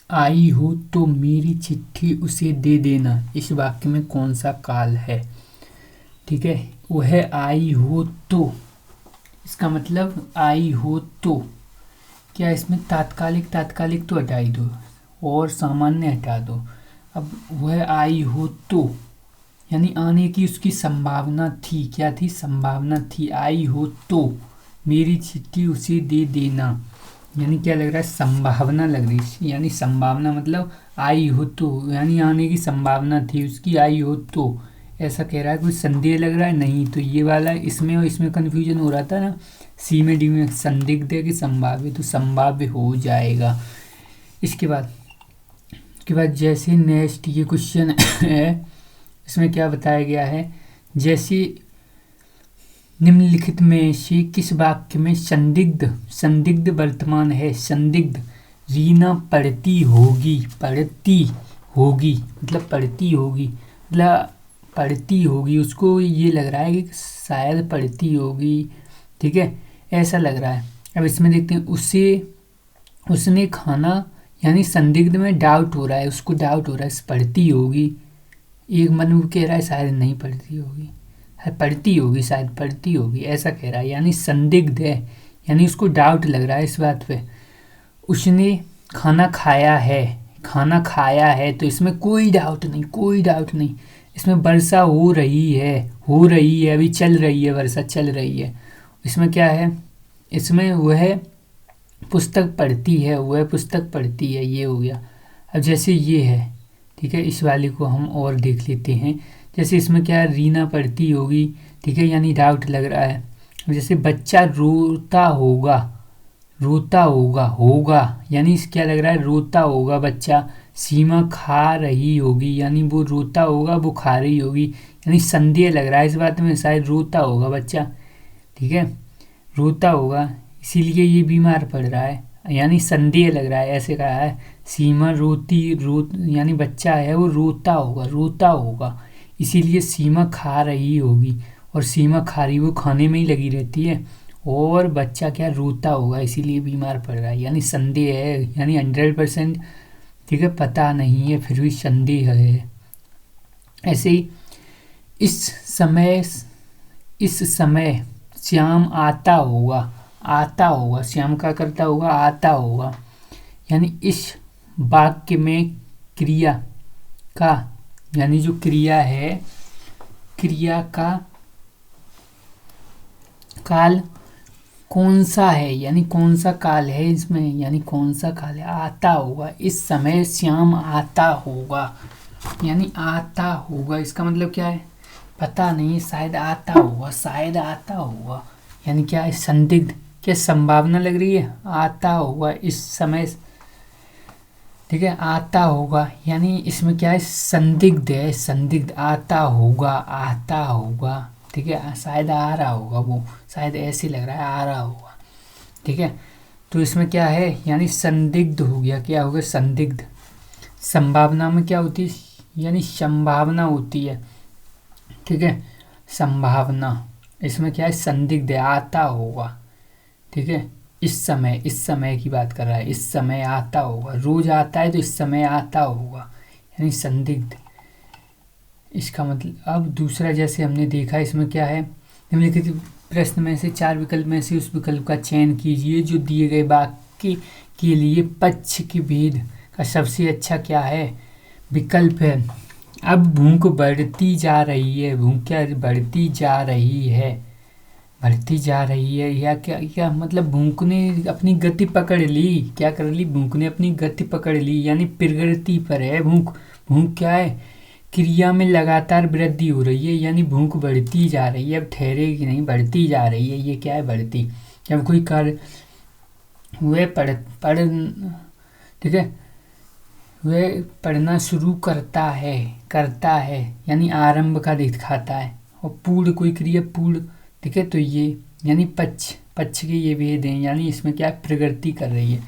आई हो तो मेरी चिट्ठी उसे दे देना, इस वाक्य में कौन सा काल है? ठीक है, वह आई हो तो, इसका मतलब आई हो तो, क्या इसमें तात्कालिक तात्कालिक तो हटा ही दो और सामान्य हटा दो। अब वह आई हो तो यानी आने की उसकी संभावना थी, क्या थी? संभावना थी। आई हो तो मेरी चिट्ठी उसे दे देना, यानी क्या लग रहा है? संभावना लग रही है, यानी संभावना मतलब आई हो तो, यानी आने की संभावना थी उसकी, आई हो तो ऐसा कह रहा है। कोई संदेह लग रहा है? नहीं। तो ये वाला इसमें और इसमें कन्फ्यूजन हो रहा था ना, सी में डी में, संदिग्ध है कि संभाव्य, तो संभाव्य हो जाएगा। इसके बाद जैसे नेक्स्ट ये क्वेश्चन है, इसमें क्या बताया गया है? जैसे निम्नलिखित में से किस वाक्य में संदिग्ध संदिग्ध वर्तमान है? संदिग्ध, रीना पढ़ती होगी, पढ़ती होगी मतलब पढ़ती होगी, मतलब पढ़ती होगी, उसको ये लग रहा है कि शायद पढ़ती होगी। ठीक है, ऐसा लग रहा है। अब इसमें देखते हैं, उसने खाना, यानी संदिग्ध में डाउट हो रहा है, उसको डाउट हो रहा है पढ़ती होगी। एक मन वो कह रहा है शायद नहीं पढ़ती होगी, है पढ़ती होगी, शायद पढ़ती होगी, ऐसा कह रहा है, यानी संदिग्ध है, यानी उसको डाउट लग रहा है इस बात पे। उसने खाना खाया है, खाना खाया है, तो इसमें कोई डाउट नहीं, कोई डाउट नहीं। इसमें वर्षा हो रही है, हो रही है, अभी चल रही है, वर्षा चल रही है। इसमें क्या है? इसमें वह पुस्तक पढ़ती है, वह पुस्तक पढ़ती है, ये हो गया। अब जैसे ये है, ठीक है, इस वाले को हम और देख लेते हैं। जैसे इसमें क्या है? रीना पढ़ती होगी, ठीक है, यानी डाउट लग रहा है। अब जैसे बच्चा रोता होगा, रोता होगा, होगा यानी क्या लग रहा है? रोता होगा बच्चा। सीमा खा रही होगी, यानी वो रोता होगा, वो खा रही होगी, यानी संदेह लग रहा है इस बात में, शायद रोता होगा बच्चा। ठीक है, रोता होगा, इसीलिए ये बीमार पड़ रहा है, यानी संदेह लग रहा है, ऐसे कहा है। सीमा यानी बच्चा है वो रोता होगा, रोता होगा, इसीलिए सीमा खा रही होगी, और सीमा खा रही, वो खाने में ही लगी रहती है, और बच्चा क्या रोता होगा, इसीलिए बीमार पड़ रहा है, यानी संदेह है, यानी 100%। ठीक है, पता नहीं है फिर भी संदेह है। ऐसे ही इस समय, इस समय श्याम आता होगा, आता होगा, श्याम का करता होगा, आता होगा, यानी इस वाक्य में क्रिया का, यानी जो क्रिया है, क्रिया का काल कौन सा है, यानी कौन सा काल है इसमें, यानी कौन सा काल है? आता होगा, इस समय श्याम आता होगा, यानी आता होगा, इसका मतलब क्या है? पता नहीं, शायद आता होगा, शायद आता होगा, यानी क्या है? संदिग्ध, क्या संभावना लग रही है? आता होगा इस समय, ठीक है, आता होगा, यानी इसमें क्या है? संदिग्ध है, संदिग्ध, आता होगा, आता होगा, ठीक है, शायद आ रहा होगा, वो शायद ऐसे लग रहा है आ रहा होगा। ठीक है, तो इसमें क्या है? यानी संदिग्ध हो गया, क्या हो गया? संदिग्ध। संभावना में क्या होती है? यानी संभावना होती है, ठीक है, संभावना। इसमें क्या है? संदिग्ध है, आता होगा, ठीक है, इस समय की बात कर रहा है, इस समय आता होगा, रोज आता है तो इस समय आता होगा, यानी संदिग्ध। इसका मतलब अब दूसरा, जैसे हमने देखा, इसमें क्या है? निम्नलिखित प्रश्न में से 4 विकल्प में से उस विकल्प का चयन कीजिए जो दिए गए वाक्य के लिए पक्ष के भेद का सबसे अच्छा क्या है? विकल्प है, अब भूख बढ़ती जा रही है, भूख क्या बढ़ती जा रही है, बढ़ती जा रही है, या क्या क्या मतलब भूख ने अपनी गति पकड़ ली, क्या कर ली? भूख ने अपनी गति पकड़ ली, यानी प्रगति पर है भूख। भूख क्या है? क्रिया में लगातार वृद्धि हो रही है, यानी भूख बढ़ती जा रही है, अब ठहरेगी नहीं, बढ़ती जा रही है, ये क्या है? बढ़ती। जब कोई कार्य वह पढ़ ठीक है, वह पढ़ना शुरू करता है, यानी आरंभ का दिखाता है, और पूर्ण कोई क्रिया पूर्ण, ठीक है, तो ये यानी पक्ष के ये भेद हैं, यानी इसमें क्या है? प्रगति कर रही है।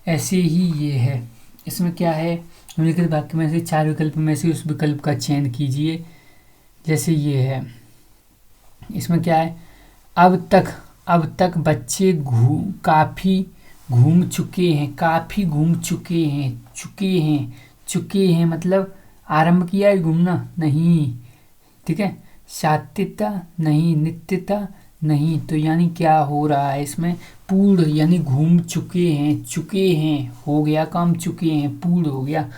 ऐसे ही ये है, इसमें क्या है? निम्नलिखित वाक्य में से 4 विकल्प में से उस विकल्प का चयन कीजिए। जैसे ये है, इसमें क्या है? अब तक बच्चे काफ़ी घूम चुके हैं, काफ़ी घूम चुके हैं, चुके हैं मतलब आरंभ किया है घूमना नहीं, ठीक है। सात्यता नहीं, नित्यता नहीं, तो यानी क्या हो रहा है इसमें, पूर्ण यानी घूम चुके हैं हो गया काम, चुके हैं पूर्ण हो गया।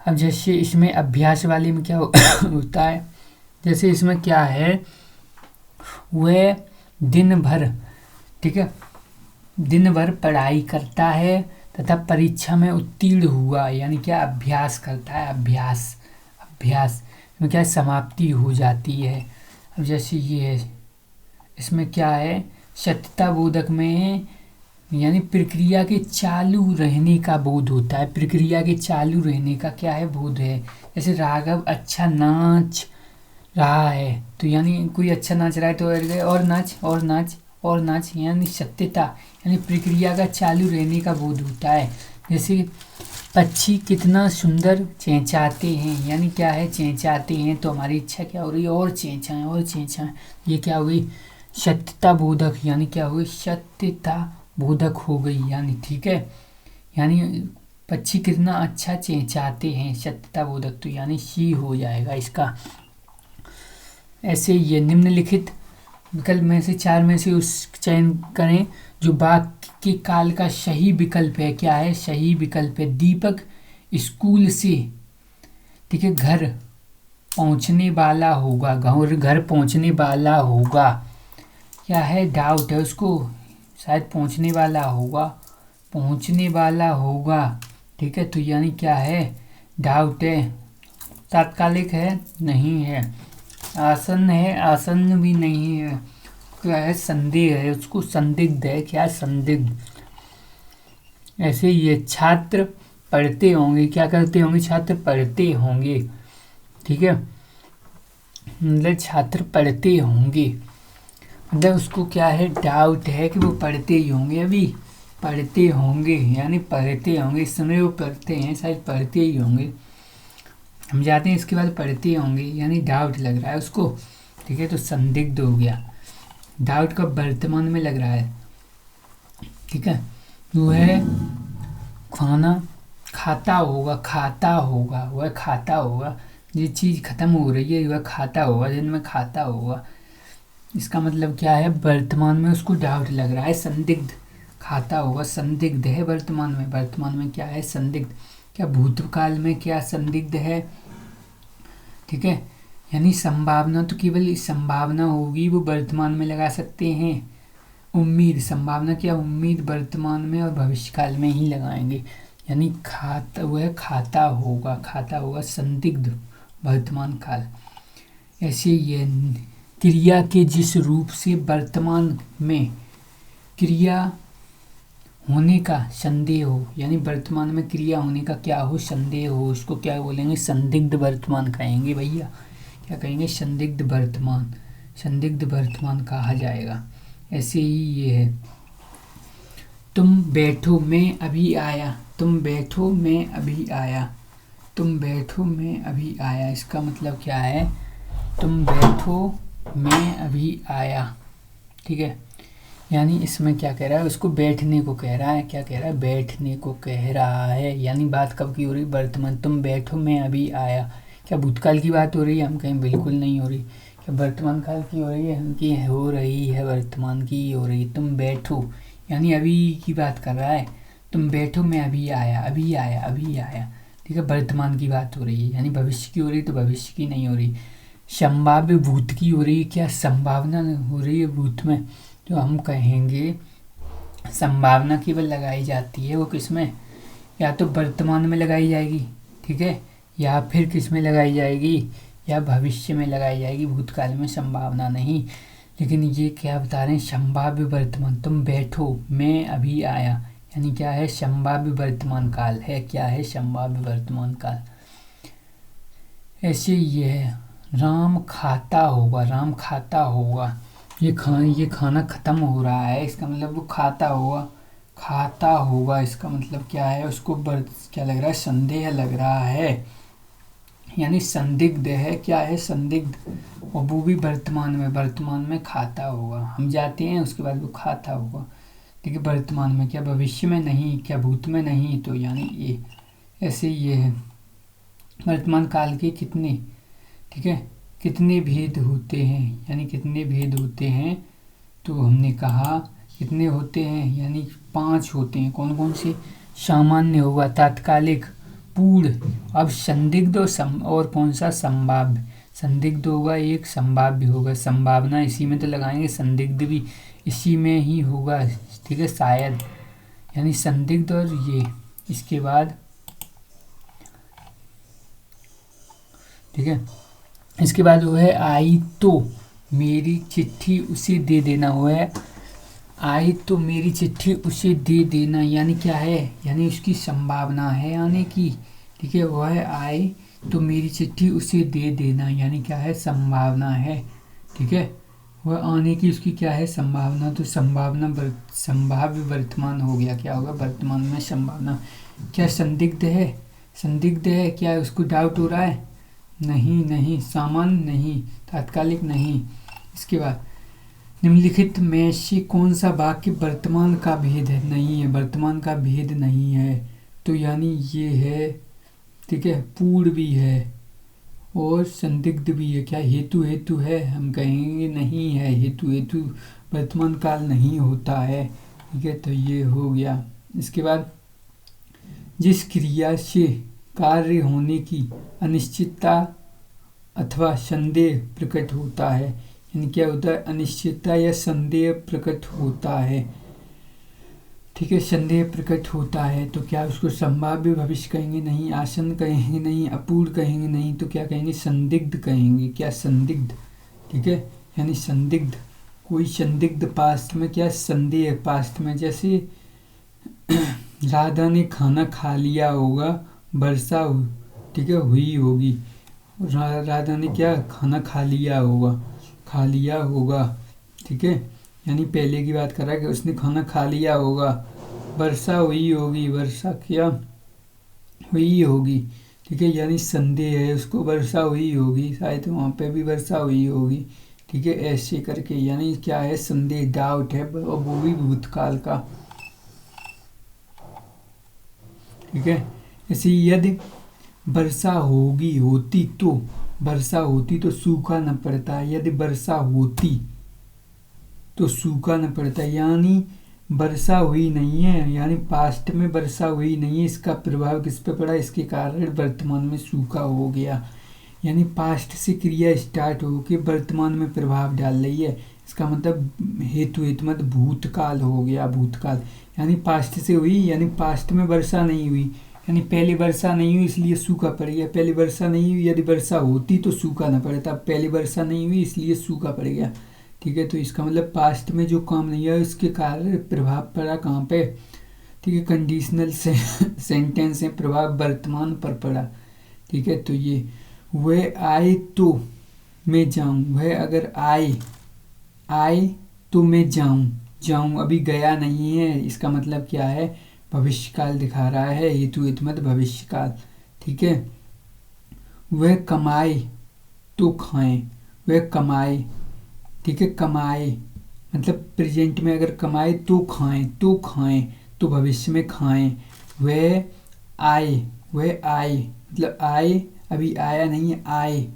अब जैसे इसमें अभ्यास वाले में क्या होता है, जैसे इसमें क्या है, वह दिन भर, ठीक है, दिन भर पढ़ाई करता है तथा परीक्षा में उत्तीर्ण हुआ, यानी क्या अभ्यास करता है, अभ्यास में क्या समाप्ति हो जाती है। अब जैसे ये है, इसमें क्या है, सत्यता बोधक में यानी प्रक्रिया के चालू रहने का बोध होता है, प्रक्रिया के चालू रहने का क्या है, बोध है। जैसे राघव अच्छा नाच रहा है, तो यानी कोई अच्छा नाच रहा है तो और नाच और नाच और नाच, यानी सत्यता यानी प्रक्रिया का चालू रहने का बोध होता है। जैसे पक्षी कितना सुंदर चेंचाते हैं, यानी क्या है, चेंचाते हैं, तो हमारी इच्छा क्या हो रही है, और चेंचाएं और चेंचाएं, ये क्या हुई, सत्यता बोधक, यानी क्या हुई, सत्यता बोधक हो गई, यानी ठीक है, यानी पक्षी कितना अच्छा चेंचाते हैं, सत्यता बोधक, तो यानी सी हो जाएगा इसका। ऐसे ये निम्नलिखित विकल्प में से 4 में से उस चयन करें जो वाक्य के काल का सही विकल्प है। क्या है, सही विकल्प है, दीपक स्कूल से, ठीक है, घर पहुंचने वाला होगा, घर पहुंचने वाला होगा, क्या है, डाउट है उसको, शायद पहुंचने वाला होगा, ठीक है, तो यानी क्या है, डाउट है, तात्कालिक है, नहीं है, आसन्न है, आसन्न भी नहीं है, क्या है, संदेह है, उसको संदिग्ध है, क्या संदिग्ध। ऐसे ये छात्र पढ़ते होंगे, क्या करते होंगे, छात्र पढ़ते होंगे, ठीक है, मतलब छात्र पढ़ते होंगे, मतलब उसको क्या है, डाउट है कि वो पढ़ते ही होंगे, अभी पढ़ते होंगे, यानी पढ़ते होंगे, इस समय वो पढ़ते हैं, शायद पढ़ते ही होंगे, हम जाते हैं इसके बाद पढ़ते होंगे, यानी डाउट लग रहा है उसको, ठीक है, तो संदिग्ध हो गया, डाउट का वर्तमान में लग रहा है, ठीक है। वो है खाना खाता होगा, वह खाता होगा, ये चीज़ खत्म हो रही है, वह खाता होगा, दिन में खाता होगा, इसका मतलब क्या है, वर्तमान में उसको डाउट लग रहा है, संदिग्ध, खाता होगा, संदिग्ध है वर्तमान में क्या है, संदिग्ध, क्या भूतकाल में क्या संदिग्ध है, ठीक है, यानी संभावना तो केवल संभावना होगी, वो वर्तमान में लगा सकते हैं, उम्मीद, संभावना क्या, उम्मीद वर्तमान में और भविष्यकाल में ही लगाएंगे, यानी वह खाता होगा, संदिग्ध वर्तमान काल। ऐसे ये क्रिया के जिस रूप से वर्तमान में क्रिया होने का संदेह हो, यानी वर्तमान में क्रिया होने का क्या हो, संदेह हो, उसको क्या बोलेंगे, संदिग्ध वर्तमान कहेंगे भैया, क्या कहेंगे, संदिग्ध वर्तमान कहा जाएगा। ऐसे ही ये है, तुम बैठो मैं अभी आया, इसका मतलब क्या है, तुम बैठो मैं अभी आया, ठीक है, यानी इसमें क्या कह रहा है, उसको बैठने को कह रहा है, क्या कह रहा है, बैठने को कह रहा है, यानी बात कब की हो रही, वर्तमान, तुम बैठो मैं अभी आया, क्या भूतकाल की बात हो रही है, हम कहीं बिल्कुल नहीं हो रही, क्या वर्तमान काल की हो रही है, उनकी हो रही है, वर्तमान की हो रही है, तुम बैठो यानी अभी की बात कर रहा है, तुम बैठो मैं अभी आया, ठीक है, वर्तमान की बात हो रही है, यानी भविष्य की हो रही तो भविष्य की नहीं हो रही, संभाव्य भूत की हो रही है, क्या संभावना हो रही है भूत में, तो हम कहेंगे संभावना केवल लगाई जाती है, वो किसमें, या तो वर्तमान में लगाई जाएगी, ठीक है, या फिर किस में लगाई जाएगी, या भविष्य में लगाई जाएगी, भूतकाल में संभावना नहीं। लेकिन ये क्या बता रहे हैं, संभाव्य वर्तमान, तुम बैठो मैं अभी आया, यानी क्या है, संभाव्य वर्तमान काल है, क्या है, संभाव्य वर्तमान काल। ऐसे ये है, राम खाता होगा, ये खाना खत्म हो रहा है, इसका मतलब वो खाता होगा, इसका मतलब क्या है, उसको क्या लग रहा है, संदेह लग रहा है, यानी संदिग्ध है, क्या है, संदिग्ध, और वो भी वर्तमान में खाता होगा, हम जाते हैं उसके बाद वो खाता होगा, ठीक है, वर्तमान में, क्या भविष्य में नहीं, क्या भूत में नहीं, तो यानी ये ऐसे ये है। वर्तमान काल के कितने, ठीक है, कितने भेद होते हैं, यानी कितने भेद होते हैं, तो हमने कहा कितने होते हैं, यानी 5 होते हैं। कौन कौन से? सामान्य होगा, तात्कालिक, पूर्ण, अब संदिग्ध और कौन सा? संभाव्य। संदिग्ध होगा एक, संभाव्य होगा। संभावना इसी में तो लगाएंगे, संदिग्ध भी इसी में ही होगा, ठीक है, शायद, यानी संदिग्ध और ये। इसके बाद ठीक है, इसके बाद वो है आई तो मेरी चिट्ठी उसे दे देना। वो है आई तो मेरी चिट्ठी उसे दे देना, यानी क्या है, यानी उसकी संभावना है आने की, ठीक है। वह है आई तो मेरी चिट्ठी उसे दे देना, यानी क्या है, संभावना है, ठीक है। वह आने की उसकी क्या है, संभावना। तो संभाव्य वर्तमान हो गया, क्या होगा, वर्तमान में संभावना। क्या संदिग्ध है? संदिग्ध है, क्या उसको डाउट हो रहा है? नहीं नहीं, सामान्य नहीं, तात्कालिक नहीं। इसके बाद निम्नलिखित में से कौन सा वाक्य वर्तमान का भेद है? नहीं है, वर्तमान का भेद नहीं है, तो यानी ये है, ठीक है, पूर्ण भी है और संदिग्ध भी है। क्या हेतु हेतु है? हम कहेंगे नहीं है, हेतु हेतु वर्तमान काल नहीं होता है, ठीक है, तो ये हो गया। इसके बाद जिस क्रिया से कार्य होने की अनिश्चितता अथवा संदेह प्रकट होता है, यानी क्या होता है, अनिश्चितता या संदेह प्रकट होता है, ठीक है, संदेह प्रकट होता है, तो क्या उसको संभाव्य भविष्य कहेंगे? नहीं। आसन कहेंगे? नहीं। अपूर्ण कहेंगे? नहीं। तो क्या कहेंगे? संदिग्ध कहेंगे। क्या? संदिग्ध, ठीक है, यानी संदिग्ध, कोई संदिग्ध पास्ट में, क्या संदेह पास्ट में, जैसे राधा ने खाना खा लिया होगा, वर्षा, ठीक है, हुई होगी। राधा ने क्या खाना खा लिया होगा, ठीक है, यानी पहले की बात कर रहा है कि उसने खाना खा लिया होगा, वर्षा हुई होगी, वर्षा क्या हुई होगी, ठीक है, यानी संदेह है उसको, वर्षा हुई होगी, शायद वहाँ पे भी वर्षा हुई होगी, ठीक है, ऐसे करके, यानी क्या है, संदेह, डाउट है, और वो भी भूतकाल का, ठीक है। ऐसे यदि वर्षा होती तो सूखा न पड़ता, यदि वर्षा होती तो सूखा न पड़ता, यानी वर्षा हुई नहीं है, यानी पास्ट में वर्षा हुई नहीं है, इसका प्रभाव किस पे पड़ा, इसके कारण वर्तमान में सूखा हो गया, यानी पास्ट से क्रिया स्टार्ट होके वर्तमान में प्रभाव डाल रही है, इसका मतलब हेतु मतलब भूतकाल हो गया, भूतकाल, यानी पास्ट से हुई, यानी पास्ट में वर्षा नहीं हुई, यानी पहले वर्षा नहीं हुई इसलिए सूखा पड़ गया, पहले वर्षा नहीं हुई, यदि वर्षा होती तो सूखा न पड़ता, पहले वर्षा नहीं हुई इसलिए सूखा पड़ गया, ठीक है। तो इसका मतलब पास्ट में जो काम नहीं है उसके कारण प्रभाव पड़ा कहाँ पे, ठीक है, कंडीशनल सेंटेंस से प्रभाव वर्तमान पर पड़ा, ठीक है। तो ये वह आए तो मैं जाऊं, वह अगर आए तो मैं जाऊं, अभी गया नहीं है, इसका मतलब क्या है, भविष्य काल दिखा रहा है, हेतु मतलब भविष्य काल, ठीक है। वह कमाए तो खाएं, वह कमाए, ठीक है, कमाए मतलब प्रेजेंट में अगर कमाए तो खाएं, तो भविष्य में खाएं। वह आए मतलब आए, अभी आया नहीं है, आए,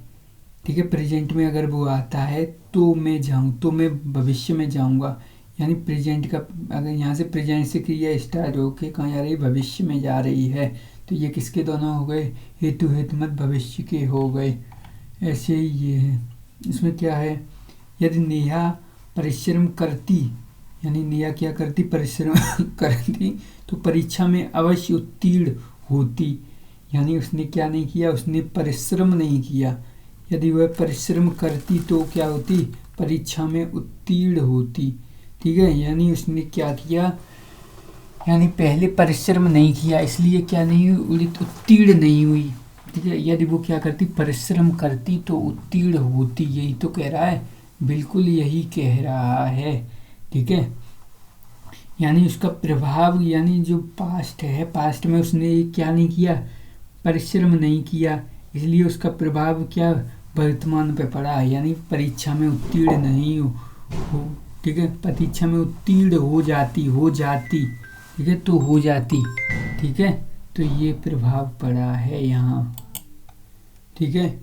ठीक है, प्रेजेंट में अगर वो आता है तो मैं जाऊं, तो मैं भविष्य में जाऊंगा, यानी प्रेजेंट का, अगर यहाँ से प्रेजेंट से क्रिया स्टार्ट होके कहाँ जा रही है, भविष्य में जा रही है, तो ये किसके दोनों हो गए, हेतु मत भविष्य के हो गए। ऐसे ही ये है, इसमें क्या है, यदि नेहा परिश्रम करती, यानी नेहा क्या करती, परिश्रम करती तो परीक्षा में अवश्य उत्तीर्ण होती, यानी उसने क्या नहीं किया, उसने परिश्रम नहीं किया, यदि वह परिश्रम करती तो क्या होती, परीक्षा में उत्तीर्ण होती, ठीक है, यानी उसने क्या किया, यानी पहले परिश्रम नहीं किया इसलिए क्या नहीं हुई, उत्तीर्ण नहीं हुई, ठीक है। यदि वो क्या करती, परिश्रम करती तो उत्तीर्ण होती, यही तो कह रहा है, बिल्कुल यही कह रहा है, ठीक है। यानी उसका प्रभाव, यानी जो पास्ट है, पास्ट में उसने क्या नहीं किया, परिश्रम नहीं किया, इसलिए उसका प्रभाव क्या वर्तमान पे पड़ा, यानी परीक्षा में उत्तीर्ण नहीं ठीक है, परीक्षा में उत्तीर्ण हो जाती, ठीक है, तो हो जाती, ठीक है, तो ये प्रभाव पड़ा है यहाँ, ठीक है।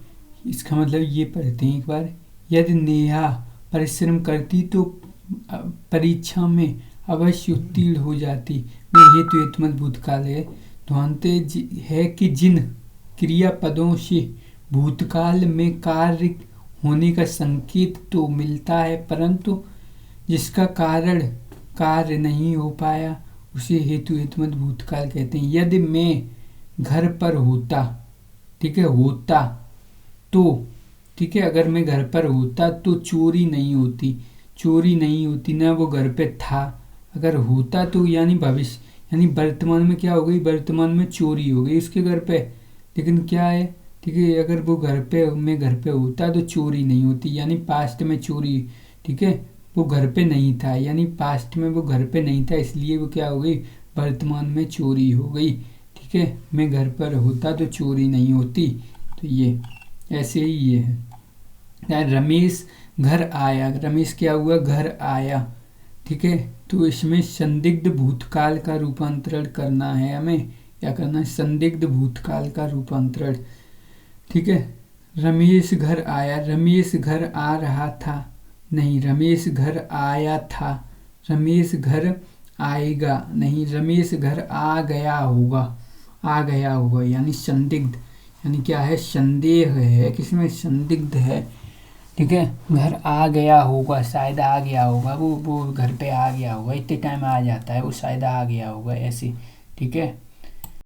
इसका मतलब ये पढ़ते हैं एक बार, यदि नेहा परिश्रम करती तो परीक्षा में अवश्य उत्तीर्ण हो जाती। में हेतु हेतुमत भूतकाल है, ध्वंत है कि जिन क्रियापदों से भूतकाल में कार्य होने का संकेत तो मिलता है, परंतु जिसका कारण कार्य नहीं हो पाया उसे हेतु हेतुमत भूतकाल कहते हैं। यदि मैं घर पर होता, ठीक है, होता तो, ठीक है, अगर मैं घर पर होता तो चोरी नहीं होती, ना वो घर पे था। अगर होता तो यानी भविष्य, यानी वर्तमान में क्या हो गई, वर्तमान में चोरी हो गई उसके घर पे, लेकिन क्या है, ठीक है, अगर वो मैं घर पे होता तो चोरी नहीं होती, यानी पास्ट में चोरी, ठीक है, वो घर पे नहीं था, यानी पास्ट में वो घर पे नहीं था, इसलिए वो क्या हो गई, वर्तमान में चोरी हो गई, ठीक है। मैं घर पर होता तो चोरी नहीं होती, तो ये ऐसे ही ये है। रमेश घर आया, रमेश क्या हुआ, घर आया, ठीक है, तो इसमें संदिग्ध भूतकाल का रूपांतरण करना है हमें, क्या करना है, संदिग्ध भूतकाल का रूपांतरण, ठीक है। रमेश घर आया, रमेश घर आ रहा था, नहीं, रमेश घर आया था, रमेश घर आएगा, नहीं, रमेश घर आ गया होगा, यानी संदिग्ध, यानी क्या है, संदेह है, किसमें, संदिग्ध है, ठीक है। घर आ गया होगा, शायद आ गया होगा, वो घर पे आ गया होगा, इतने टाइम आ जाता है, वो शायद आ गया होगा, ऐसे, ठीक है।